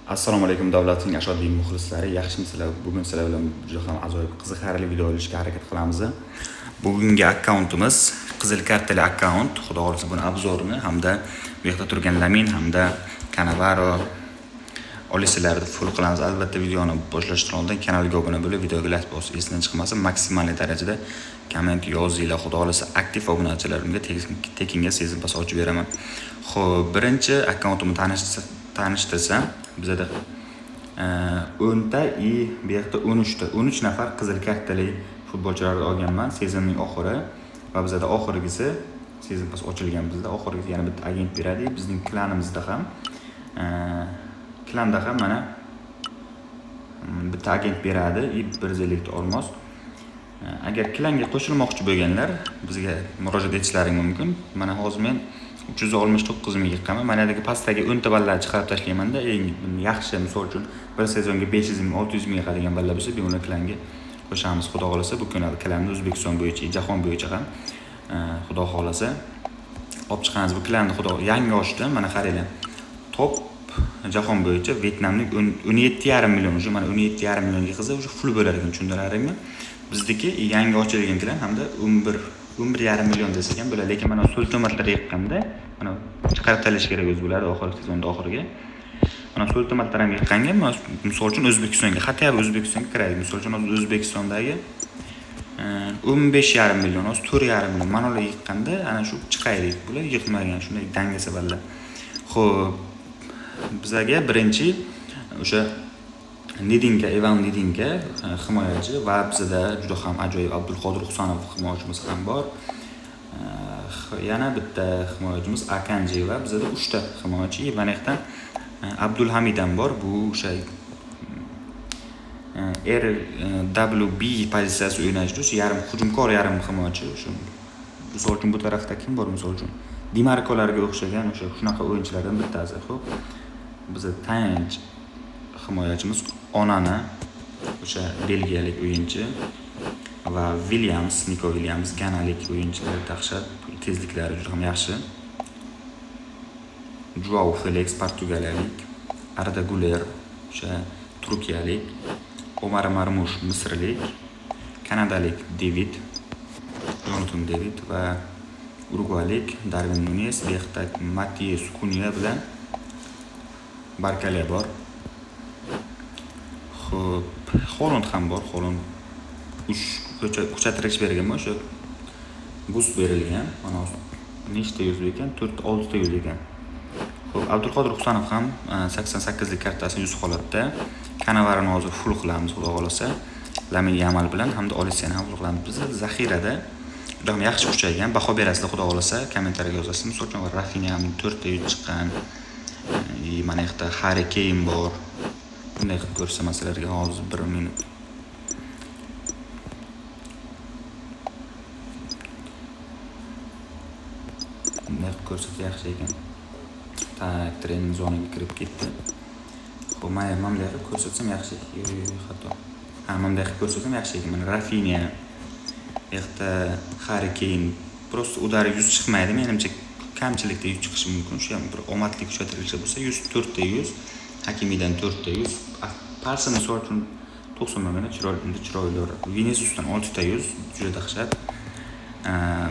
Assalomu alaykum davlatning ashaddiy muxlislari. Yaxshimisizlar? Bugun sizlar bilan juda ham ajoyib qiziqarli video olishga harakat qilamiz. Bugungi akkauntimiz qizil kartali akkaunt. Xudo xolasa buni obzorini hamda bu yerda turgan Lamin hamda Cannavaro olislarni full qilamiz. Albatta videoni boshlashdan oldin kanalga obuna bo'lib, videoga like bosib, esdan chiqmasin, maksimal darajada komment yozinglar. Xudo xolasa aktiv obunachilarimga tekinga sezib bas ochib beraman. Xo'p, birinchi akkauntimni tanishtirsam, bizda 10 ta bu yerda 13 nafar qizil kartali futbolchilarni olganman sezonning oxiri va bizda oxirgisi sezon pas ochilgan. Bizda oxirgisi yana bitta agent beradi. Bizning klanimizda ham mana bitta agent beradi, 150 ta olmos. Agar klanga qo'shilmoqchi bo'lganlar bizga murojaat etishlaring mumkin. Mana hozir men 369 mingga chiqqaman. Mana dagi pastdagi 10 ta ballarni chiqarib tashlaymanda, eng yaxshi misol uchun bir sezonga 500 ming, 600 ming qadigan ballar bo'lsa, biz uni klanga qo'shamiz. Xudo xolasa bu kunlar klanni O'zbekiston bo'yicha, jahon bo'yicha ham xudo xolasa olib chiqamiz. Bu klanni xudo yangi ochdim. Mana qaranglar. Top jahon bo'yicha Vyetnamning 17,5 million, mana 17,5 millionga qizlar full bo'lar ekan, tushuntirarlikmi? Bizdagi yangi ochilgan klan hamda 11,5 million desak ham bo'ladi, lekin mana so'l tomatlar yiqqanda mana chiqarib tashlash kerak o'zi bo'ladi oxirgi sezonda oxiriga. Mana so'l tomatlar ham yiqqanga, misol uchun O'zbekistonga, hatto O'zbekistonga kiradi. Misol uchun O'zbekistondagi 15,5 million, 4,5 million mana ular yiqqanda ana shu chiqaylik. Bular yiqmagan, shunday dangasa ballar. Xo'p, bizga birinchi o'sha Ivan Nedinka himoyachi va bizda juda ham ajoyib Abdulqodir Husanov himoyachimiz ham bor. Yana bitta himoyachimiz Akanji va bizda 3 ta himoyachi. Mana yerdan Abdulhamid ham bor. Bu o'sha RWB pozitsiyasi o'ynaydi. Yarim hujumkor, yarim himoyachi. Shu misol uchun bu tarafda kim bor? Misol uchun Dimarkolarga o'xshagan shunaqa o'yinchilardan bittasi. Xo'p, bizda tanch himoyachimiz Onana, o'sha belgiyalik o'yinchi va Nico Williams ganalik o'yinchilar, dahshat tezliklari juda ham yaxshi. Joao Felix portugaliyalik, Arda Güler o'sha turkiyalik, Omar Marmush misrlik, kanadalik Jonathan David va urugvaylik Darwin Núñez, Bextak Matias Cunha bilan Barkalya bor. Xo'p, Holland ham bor. Holland ko'chatirish berilgan, o'sha boost berilgan. Mana nechta yuz ekan? 4-6 ta yuz ekan. Xo'p, Abdulqodir Husanov ham 88 lik kartasini yuz holatda. Cannavaro'ni hozir full qilamiz, xudo xolasa. Lamin Yamal bilan hamda Olisiyani ham full qilamiz. Biz zaxirada juda ham yaxshi kuchaygan. Baho berasizlar, xudo xolasa, kommentariyaga yozasiz. Misol uchun Rafinyaning 4 ta yuz chiqqan. Mana yerda Harry Kane bor. Bunday qilib ko'rsatmasalarga hozir 1 minut. Bunday qilib ko'rsatsa yaxshi ekan. Tak, trening zonaga kirib ketdi. Xo'p, mana bunday qilib ko'rsatsam yaxshi. Hatto bunday qilib ko'rsatsam yaxshi ekan. Mana Rafinha, yerda Harry Kane prosta udari 100 chiqmaydi. Menimcha kamchilikda 100 chiqishi mumkin. Shu ham bir omadli kuchaytirilishi bo'lsa 104 ta 100, Hakimidan 4 ta 100, Parsa misol uchun 90 million chiroyli. Viniciusdan 6 ta 100, juda dahshat.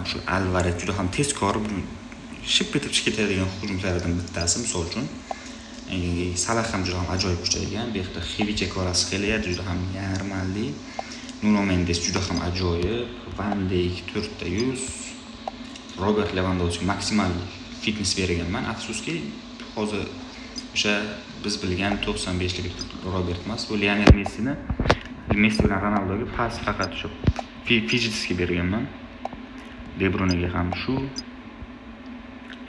Shu Alvarez juda ham tezkor, ship etib chiqib ketadigan hujumchilardan bittasi misol uchun. Salah ham juda ham ajoyib kuchaygan. Bu yerda Xeviche Kvaratskhelia juda ham normalli. Nuno Mendes juda ham ajoyib. Van Dijk 4 ta 100. Robert Lewandowski maksimal fitness berganman. Afsuski hozir o'sha biz bilgan 95 lik Robert emas, bu Lionel Messi bilan Ronaldoga pas faqat o'sha fizikga berganman. De Bruyne'ga ham shu.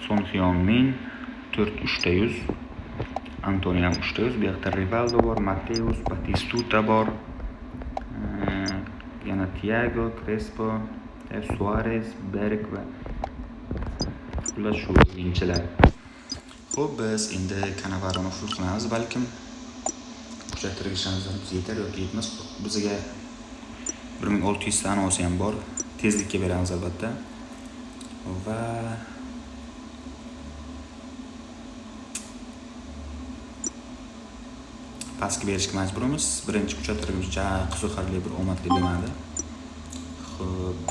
Son Heung-min 3 ta 100. Antonio ham 3 ta 100. Bu yerda Rivaldo bor, Mateus, Batistuta bor. Yana Thiago, Crespo, Suarez, Berg va ular shu o'yinchilar. Xo'p, biz endi Cannavaro'ni full qilamiz. Balkim kuchaytirishimizdan yetar yoki yetmas. Bizga 1600 ta anosi ham bor. Tezlikka beramiz albatta. Va pastga berishga majburmiz. Birinchi kuchaytirgich qiziqarli bir omadli bo'lmadi. Xo'p.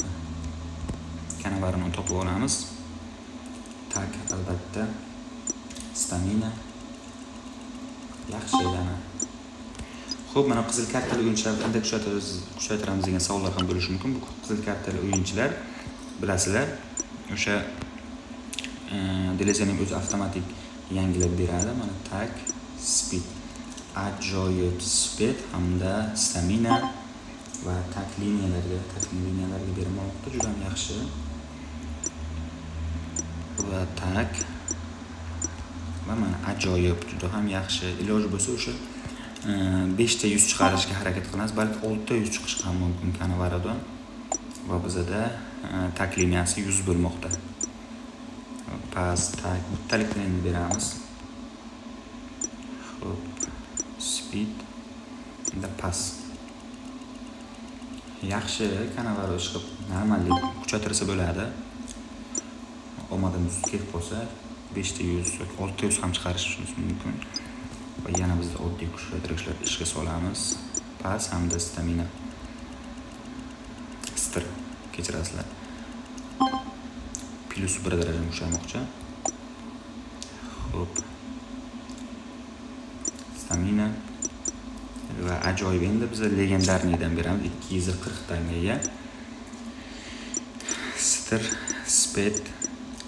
Kanavarini topib olamiz. Tak, albatta. Stamina. Yaxshi yana. Xo'p, mana qizil kartali o'yinchilar qanday kuchaytiramiz degan savollar ham bo'lishi mumkin. Bu qizil kartali o'yinchilar bilasizlar, o'sha Delezening o'zi avtomatik yangilab beradi. Mana tak, speed, ajoyib speed hamda stamina va tak liniyalarga bermoqda. Juda ham yaxshi. Va tak va mana ajoyib, juda ham yaxshi. Iloji bo'lsa o'sha 5 ta 100 chiqarishga harakat qilamiz, balki 6 ta 100 chiqishi ham mumkin Kanavaradan. Va bizda tak liniyasi 100 bo'lmoqda. Pas, tak, bittalikni beramiz. Xo'p, speed va pas. Yaxshi Kanavara chiqib, normallik kuchaytirsa bo'ladi. Omadimiz kelib qolsa 5 ta 100 yoki 6 ta 100 ham chiqarishimiz mumkin. Va yana biz oddiy kuchaytirishlar ishga solamiz. Pas hamda stamina. Stir, kechirasizlar. Plus 1 daraja kuchaymoqchi. Xo'p. Stamina va ajoyib. Endi biz legendarnidan beramiz 240 tangaga. Stir, speed,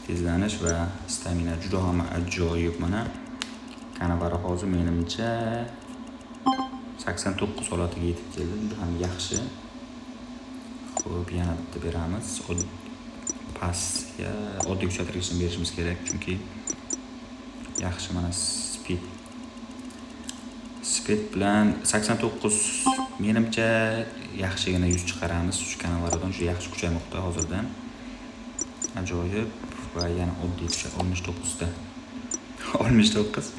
tezlanish va stamina juda ham ajoyib. Mana Kanavara hozir menimcha 89 holatiga yetib keldi. Juda ham yaxshi. Xo'p, yana bitta beramiz. Pasga oddiy kuchaytirishni berishimiz kerak, chunki yaxshi. Mana speed bilan 89 menimcha yaxshigina 100 chiqaramiz. Shu Kanavaradan juda yaxshi kuchaymoqda hozirdan. Ajoyib. Va yana oddiy kuchay 69 ta. 69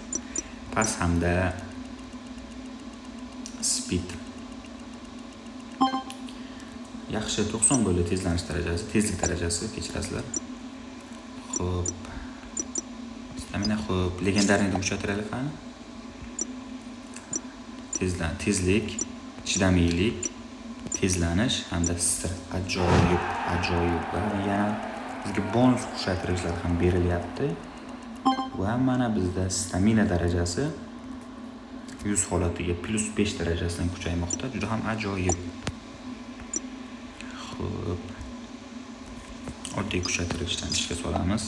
pas hamda speed. Yaxshi 90 bo'ldi tezlanish darajasi, tezlik darajasi, kechirasizlar. Xo'p. Stamina xo'p, legendarni kuchaytiraylik qani. Tezlik, chidamiylik, tezlanish hamda stir. Ajoyib. Va yana bizga bonus kuchaytirishlar ham berilyapti. Va mana bizda stamina darajasi 100 holatiga plus 5 darajasidan kuchaymoqda. Juda ham ajoyib. Xo'p. Oddiy kuchaytirishdan ishga solamiz.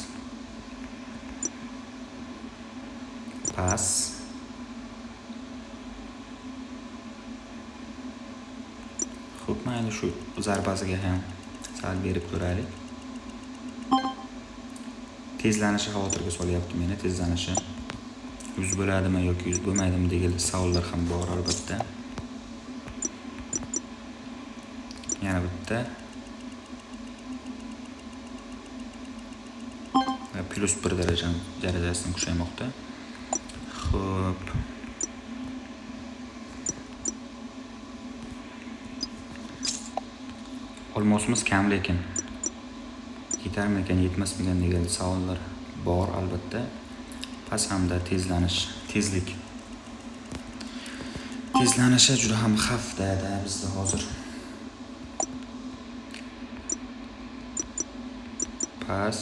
Pas. Xo'p, mayli shu zarbasiga ham sal berib ko'raylik. Tezlanishi xavotirga solyapti meni. Tezlanishi 100 bo'ladimi yoki 100 bo'lmaydimi degan savollar ham bor albatta. Yana bitta. Va plus 1 darajasidan kuchaymoqda. Xo'p. Olmosimiz kam, lekin yetarmikan, yetmasmikan degan savollar bor albatta. Pas hamda tezlik. Tezlanishi juda ham xavfda bizda hozir. Pas.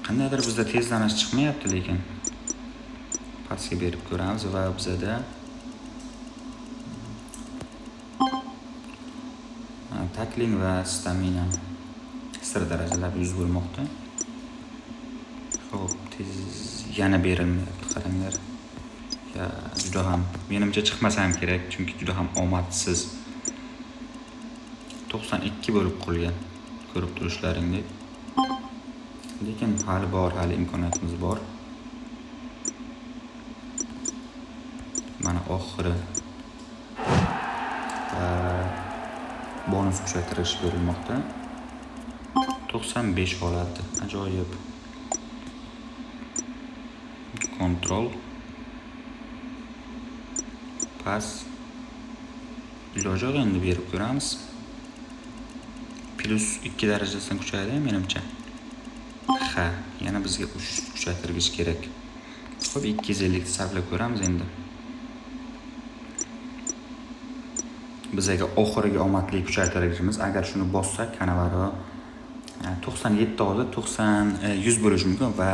Qandaydir bizda tezlanish chiqmayapti, lekin pasga berib ko'ramiz va bizda tackling va stamina sir darajalari 100 bo'lmoqda. Xo'p, tez yana berilmayapti, qaranglar. Ya, juda ham menimcha chiqmasa ham kerak, chunki juda ham omadsiz. 92 bo'lib qolgan, ko'rib turishlaringdek. Lekin hali imkoniyatimiz bor. Mana oxiri bonus kuchaytirish berilmoqda. 95 holati, ajoyib. Kontrol. Pas. Iloji endi berib ko'ramiz. Plus 2 darajasidan kuchaydi menimcha. Ha, yana bizga kuchaytirgich kerak. Xo'p, 250 sarflab ko'ramiz endi. Bizaga oxiriga omadli kuchaytirishimiz. Agar shuni bossak, kanavaro 97 hozir 100 bo'lishi mumkin va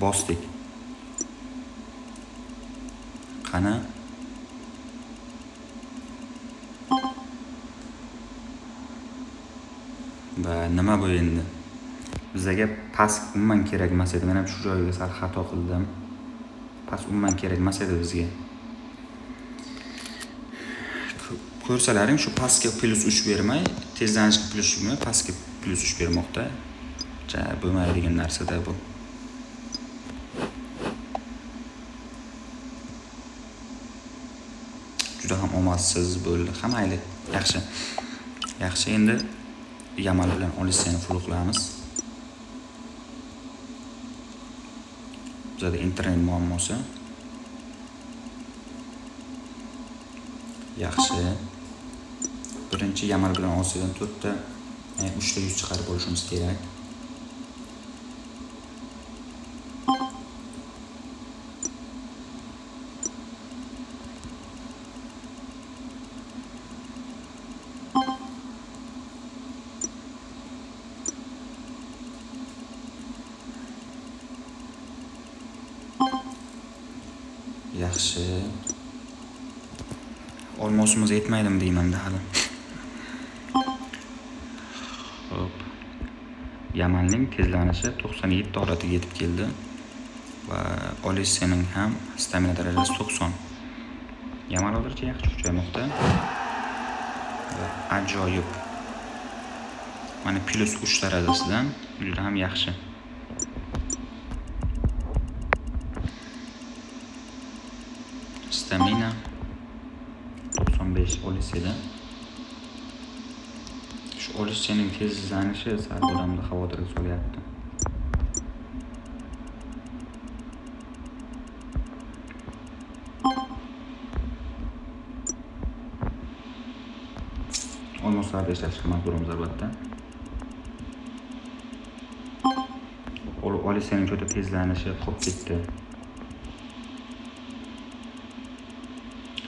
bosdik. Qani va nima bu endi? Bizaga past umuman kerak emas edi. Men ham shu joyiga sal xato qildim. Past umuman kerak emas edi bizga. Ko'rsalaring shu pastga +3 bermay, tezlanishga +3 bermay, pastga +3 bermoqda. Bo'lmaydigan narsada bu. Juda ham omadsiz bo'ldi. Mayli, yaxshi. Yaxshi, endi Yamal bilan Olisseni full qilamiz. Bizda internet muammosi. Yaxshi. Birinchi Yamal bilan Olissdan 4 ta 3 ta 100 chiqarib olishimiz kerak. Yaxshi. Olmosimiz yetmaydimi deyman-da hali. Hop. Yamalning tezlanishi 97 holatiga yetib keldi va Olissening ham stamina darajasi 90. Yamal hozircha yaxshi kuchaymoqda. Ajoyib. Mana +3 darajasidan juda ham yaxshi. Stamina 95 Olisseda. Shu Olissening tezlanishi sal odamni xavotirga solyapti. Olmoslarda ishlatishga majburmiz albatta. Olissening juda tezlanishi qolib ketdi.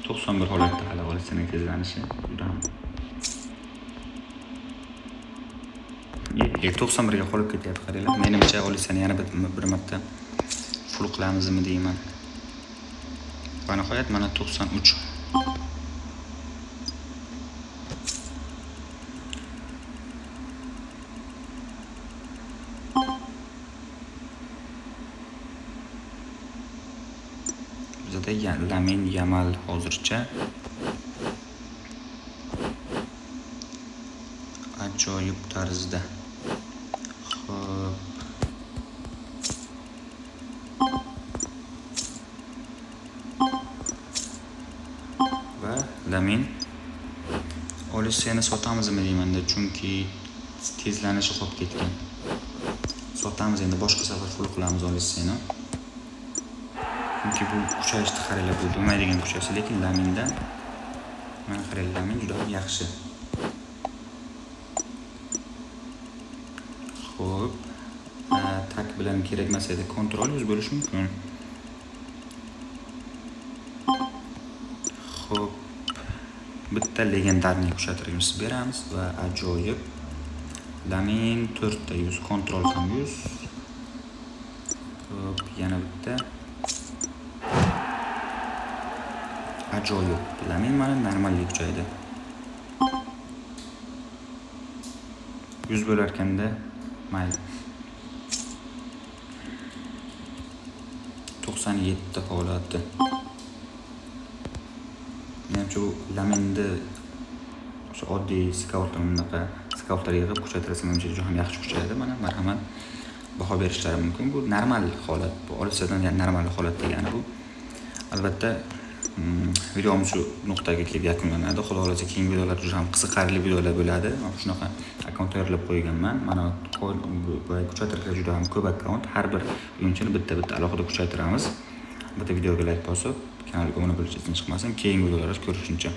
91 holatda hali Olissening tezlanishi juda ham 91 ga qolib ketyapti, qaranglar. Menimcha Olisseni yana bir marta full qilamizmi deyman. Va nihoyat mana 93. Bizda Lamin Yamal hozircha ajoyib tarzda. Xo'p. Va Lamin Olisseni sotamizmi deyman-da, chunki tezlanishi qolib ketgan. Sotamiz, endi boshqa safar full qilamiz Olisseni. Chunki bu kuchayishni qaranglar, bu bo'lmaydigan kuchayish, lekin Lamindan mana qaranglar, Lamin juda ham yaxshi. Xo'p, tak bilan kerak emas edi, kontrol 100 bo'lishi mumkin. Xo'p, bitta legendarniy kuchaytirishimiz beramiz va ajoyib. Lamin 4 ta 100, kontrol ham 100. Xo'p, yana bitta ajoyib. Lamin mana normallik kuchaydi. 100 bo'larkanda mayli. 97 holati. Menimcha bu Laminni o'sha oddiy skautlar yig'ib kuchaytirsa menimcha juda ham yaxshi kuchayadi. Mana marhamat baho berishlari mumkin. Bu normal holat. Bu Olissedan normal holat degani bu. Albatta videomiz shu nuqtaga kelib yakunlanadi. Xudo xolasa keyingi videolar juda ham qiziqarli videolar bo'ladi. Men shunaqa akkaunt tayyorlab qo'yganman. Mana kuchaytirishlar juda ham ko'p akkaunt. Har bir o'yinchini bitta alohida kuchaytiramiz. Bitta videoga like bosib, kanalga obuna bo'lishingizni chiqmasin. Keyingi videolarda ko'rishguncha.